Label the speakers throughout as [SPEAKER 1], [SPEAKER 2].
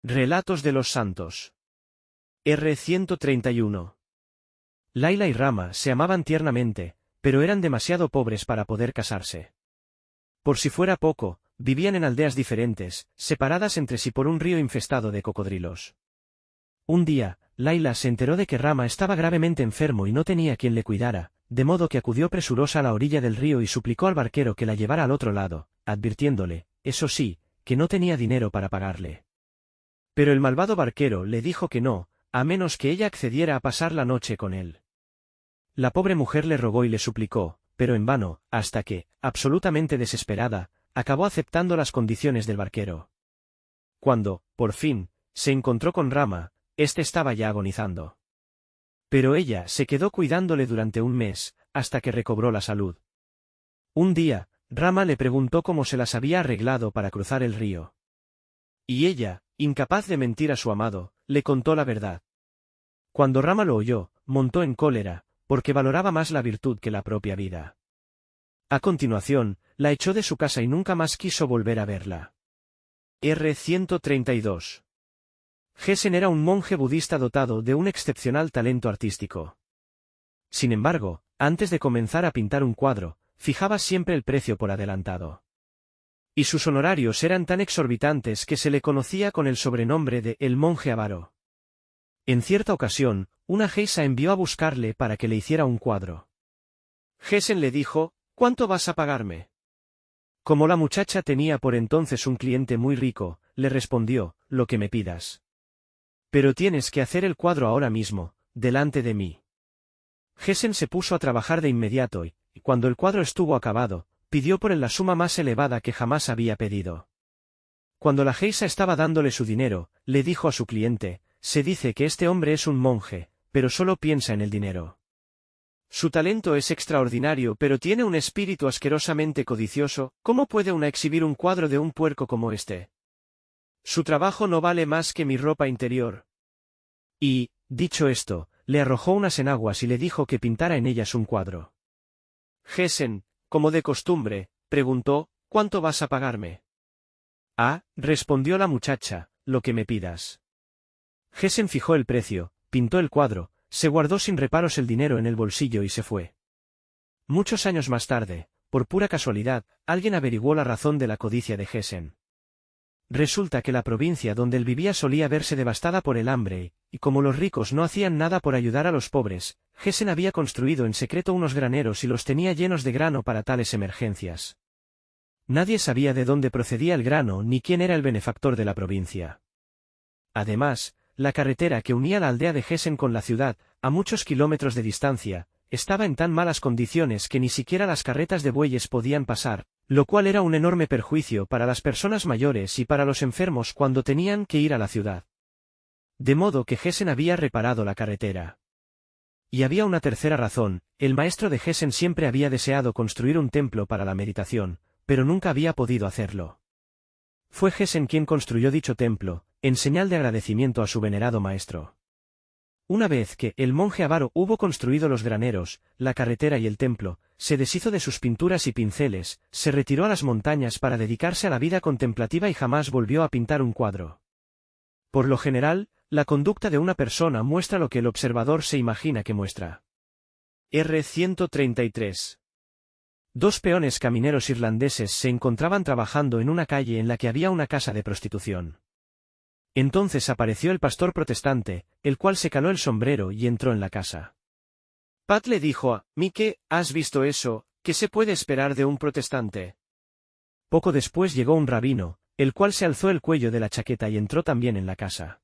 [SPEAKER 1] Relatos de los Santos. R.131. Laila y Rama se amaban tiernamente, pero eran demasiado pobres para poder casarse. Por si fuera poco, vivían en aldeas diferentes, separadas entre sí por un río infestado de cocodrilos. Un día, Laila se enteró de que Rama estaba gravemente enfermo y no tenía quien le cuidara, de modo que acudió presurosa a la orilla del río y suplicó al barquero que la llevara al otro lado, advirtiéndole, eso sí, que no tenía dinero para pagarle. Pero el malvado barquero le dijo que no, a menos que ella accediera a pasar la noche con él. La pobre mujer le rogó y le suplicó, pero en vano, hasta que, absolutamente desesperada, acabó aceptando las condiciones del barquero. Cuando, por fin, se encontró con Rama, éste estaba ya agonizando. Pero ella se quedó cuidándole durante un mes, hasta que recobró la salud. Un día, Rama le preguntó cómo se las había arreglado para cruzar el río. Y ella, incapaz de mentir a su amado, le contó la verdad. Cuando Rama lo oyó, montó en cólera, porque valoraba más la virtud que la propia vida. A continuación, la echó de su casa y nunca más quiso volver a verla. R.132. Gesen era un monje budista dotado de un excepcional talento artístico. Sin embargo, antes de comenzar a pintar un cuadro, fijaba siempre el precio por adelantado. Y sus honorarios eran tan exorbitantes que se le conocía con el sobrenombre de el monje avaro. En cierta ocasión, una geisa envió a buscarle para que le hiciera un cuadro. Gesen le dijo, ¿cuánto vas a pagarme? Como la muchacha tenía por entonces un cliente muy rico, le respondió, lo que me pidas. Pero tienes que hacer el cuadro ahora mismo, delante de mí. Gesen se puso a trabajar de inmediato y, cuando el cuadro estuvo acabado, pidió por él la suma más elevada que jamás había pedido. Cuando la geisa estaba dándole su dinero, le dijo a su cliente, se dice que este hombre es un monje, pero solo piensa en el dinero. Su talento es extraordinario pero tiene un espíritu asquerosamente codicioso, ¿cómo puede una exhibir un cuadro de un puerco como este? Su trabajo no vale más que mi ropa interior. Y, dicho esto, le arrojó unas enaguas y le dijo que pintara en ellas un cuadro. Gesen, como de costumbre, preguntó, ¿cuánto vas a pagarme? Ah, respondió la muchacha, lo que me pidas. Gesen fijó el precio, pintó el cuadro, se guardó sin reparos el dinero en el bolsillo y se fue. Muchos años más tarde, por pura casualidad, alguien averiguó la razón de la codicia de Gesen. Resulta que la provincia donde él vivía solía verse devastada por el hambre, y como los ricos no hacían nada por ayudar a los pobres, Gesen había construido en secreto unos graneros y los tenía llenos de grano para tales emergencias. Nadie sabía de dónde procedía el grano ni quién era el benefactor de la provincia. Además, la carretera que unía la aldea de Gesen con la ciudad, a muchos kilómetros de distancia, estaba en tan malas condiciones que ni siquiera las carretas de bueyes podían pasar, lo cual era un enorme perjuicio para las personas mayores y para los enfermos cuando tenían que ir a la ciudad. De modo que Gesen había reparado la carretera. Y había una tercera razón, el maestro de Gesen siempre había deseado construir un templo para la meditación, pero nunca había podido hacerlo. Fue Gesen quien construyó dicho templo, en señal de agradecimiento a su venerado maestro. Una vez que el monje avaro hubo construido los graneros, la carretera y el templo, se deshizo de sus pinturas y pinceles, se retiró a las montañas para dedicarse a la vida contemplativa y jamás volvió a pintar un cuadro. Por lo general, la conducta de una persona muestra lo que el observador se imagina que muestra. R.133. Dos peones camineros irlandeses se encontraban trabajando en una calle en la que había una casa de prostitución. Entonces apareció el pastor protestante, el cual se caló el sombrero y entró en la casa. Pat le dijo a Mike, ¿has visto eso? ¿Qué se puede esperar de un protestante? Poco después llegó un rabino, el cual se alzó el cuello de la chaqueta y entró también en la casa.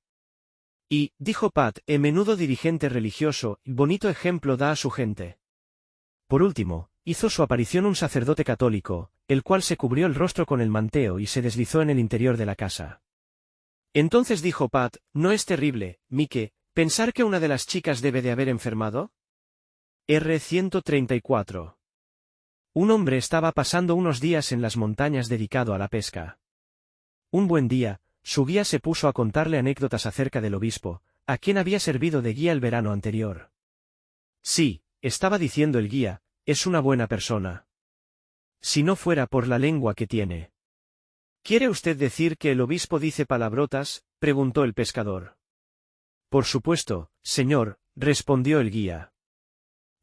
[SPEAKER 1] Y, dijo Pat, menudo dirigente religioso, bonito ejemplo da a su gente. Por último, hizo su aparición un sacerdote católico, el cual se cubrió el rostro con el manteo y se deslizó en el interior de la casa. Entonces dijo Pat, ¿no es terrible, Mike, pensar que una de las chicas debe de haber enfermado? R.134. Un hombre estaba pasando unos días en las montañas dedicado a la pesca. Un buen día, su guía se puso a contarle anécdotas acerca del obispo, a quien había servido de guía el verano anterior. Sí, estaba diciendo el guía, es una buena persona. Si no fuera por la lengua que tiene. ¿Quiere usted decir que el obispo dice palabrotas? preguntó el pescador. Por supuesto, señor, respondió el guía.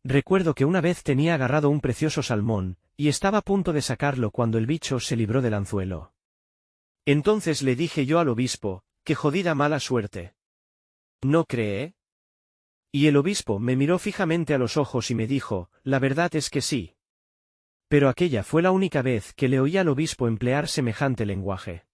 [SPEAKER 1] Recuerdo que una vez tenía agarrado un precioso salmón, y estaba a punto de sacarlo cuando el bicho se libró del anzuelo. Entonces le dije yo al obispo, qué jodida mala suerte. ¿No cree? Y el obispo me miró fijamente a los ojos y me dijo, la verdad es que sí. Pero aquella fue la única vez que le oí al obispo emplear semejante lenguaje.